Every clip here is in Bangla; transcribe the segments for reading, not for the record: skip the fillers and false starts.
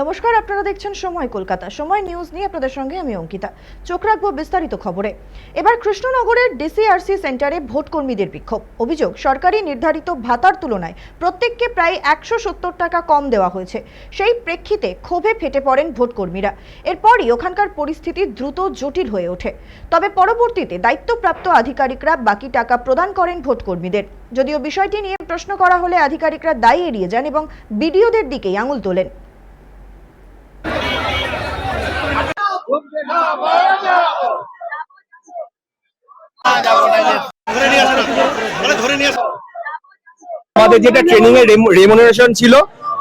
নমস্কার, আপনারা দেখছেন সময় কলকাতা। সময় নিউজ নিয়ে আপনাদের সঙ্গে আমি অঙ্কিতা। চোখ রাখবো বিস্তারিত খবরে। এবার কৃষ্ণনগরের ডিসিআরসি সেন্টারে ভোট কর্মীদের বিক্ষোভ। অভিযোগ, সরকারি নির্ধারিত ভাতার তুলনায় প্রত্যেককে প্রায় 170 টাকা কম দেওয়া হয়েছে। সেই প্রেক্ষিতে ক্ষোভে ফেটে পড়েন ভোট কর্মীরা। এরপরই ওখানকার পরিস্থিতি দ্রুত জটিল হয়ে ওঠে। তবে পরবর্তীতে দায়িত্বপ্রাপ্ত আধিকারিকরা বাকি টাকা প্রদান করেন ভোট কর্মীদের। যদিও বিষয়টি নিয়ে প্রশ্ন করা হলে আধিকারিকরা দায় এড়িয়ে যান এবং বিডিওদের দিকেই আঙুল তোলেন। আমাদের যেটা ট্রেনিং এর রেমুনারেশন ছিল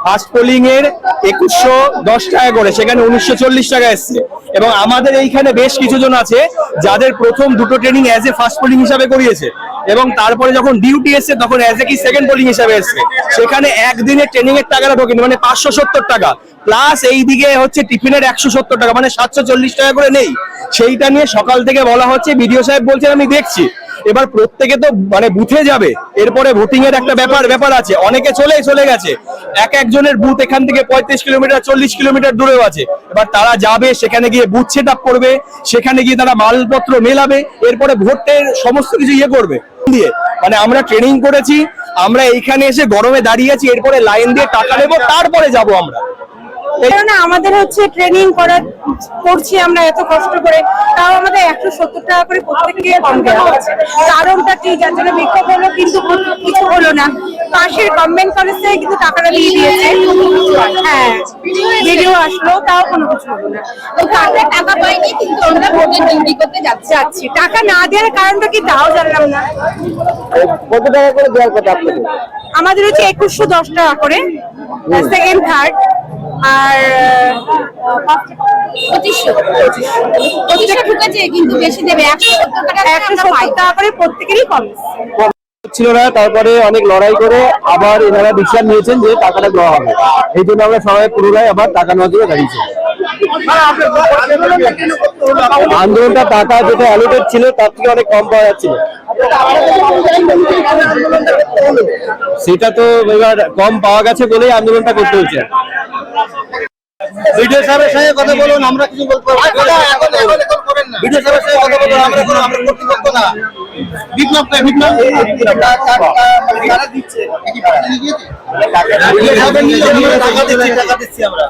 ফার্স্ট পোলিং এর 2110 টাকা করে, সেখানে 1940 টাকা এসছে। এবং আমাদের এইখানে বেশ কিছু জন আছে যাদের প্রথম দুটো training as a first polling হিসাবে করিয়েছে এবং তারপরে যখন ডিউটি এসছে তখন অ্যাজ এ কি সেকেন্ড পোলিং হিসাবে এসছে। সেখানে একদিনের ট্রেনিং এর টাকাটা ঢোকেনি, মানে 570 টাকা প্লাস এইদিকে হচ্ছে টিফিনের 170 টাকা, মানে 740 টাকা করে নেই। সেইটা নিয়ে সকাল থেকে বলা হচ্ছে, বিডিও সাহেব বলছেন আমি দেখছি। এবার প্রত্যেকে তো মানে বুথে যাবে, এরপরে ভোটিং এর একটা ব্যাপার আছে, অনেকে চলে গেছে। একজনের বুথ এখান থেকে 35 কিলোমিটার 40 কিলোমিটার দূরেও আছে। এবার তারা যাবে, সেখানে গিয়ে বুথ সেট আপ করবে, সেখানে গিয়ে তারা মালপত্র মেলাবে, এরপরে ভোটের সমস্ত কিছু করবে দিয়ে। মানে আমরা ট্রেনিং করেছি, আমরা এইখানে এসে গরমে দাঁড়িয়ে আছি, এরপরে লাইন দিয়ে টাকা নেবো, তারপরে যাব আমরা। আমাদের হচ্ছে ট্রেনিং করছি আমরা এত কষ্ট করে, তাও আমাদের 170 টাকা করে প্রত্যেককে কম দেওয়া হচ্ছে। কারণটা কি, যার জন্য বিক্ষোভ হলো কিন্তু কিছু হলো না। পাশের গভর্নমেন্ট কলেজ থেকে কিন্তু টাকাটা দিয়ে দিয়েছে, হ্যাঁ ভিডিও আসলো, তাও কোনো কিছু হলো না। টাকা পাইনি কিন্তু আমরা ভোটের ডিউটি করতে যাচ্ছি। টাকা না দেওয়ার কারণটা কি তাও জানলাম না। কত টাকা করে দেওয়ার কথা আপনাদের? আমাদের হচ্ছে 2110 টাকা করে সেকেন্ড থার্ড, আর 2500 ঢুকেছে কিন্তু বেশি দেবে। 170 টাকা করে প্রত্যেকেরই কম ছিল না। তারপরে অনেক লড়াই করে আবার এনারা ডিসিশন নিয়েছেন যে টাকাটা দেওয়া হবে। এই জন্য আমরা সবাই পুনরায় আবার টাকা নেওয়ার জন্য দাঁড়িয়েছি। আন্দোলনটা টাকা যেটা অ্যালোকেট ছিল তার থেকে অনেক কম পাওয়া যাচ্ছিল, সেটা তো এবার কম পাওয়া গেছে বলেই আন্দোলনটা করতে হচ্ছে। বিডিও সাহেবের সঙ্গে কথা বলুন, আমরা কিছু বলতে পারবো না। বিডিও সাহেবের সঙ্গে কথা বলুন, আমরা কর্তৃপক্ষ না। বিপ্লব টাকা দিচ্ছে, টাকা দিচ্ছি আমরা।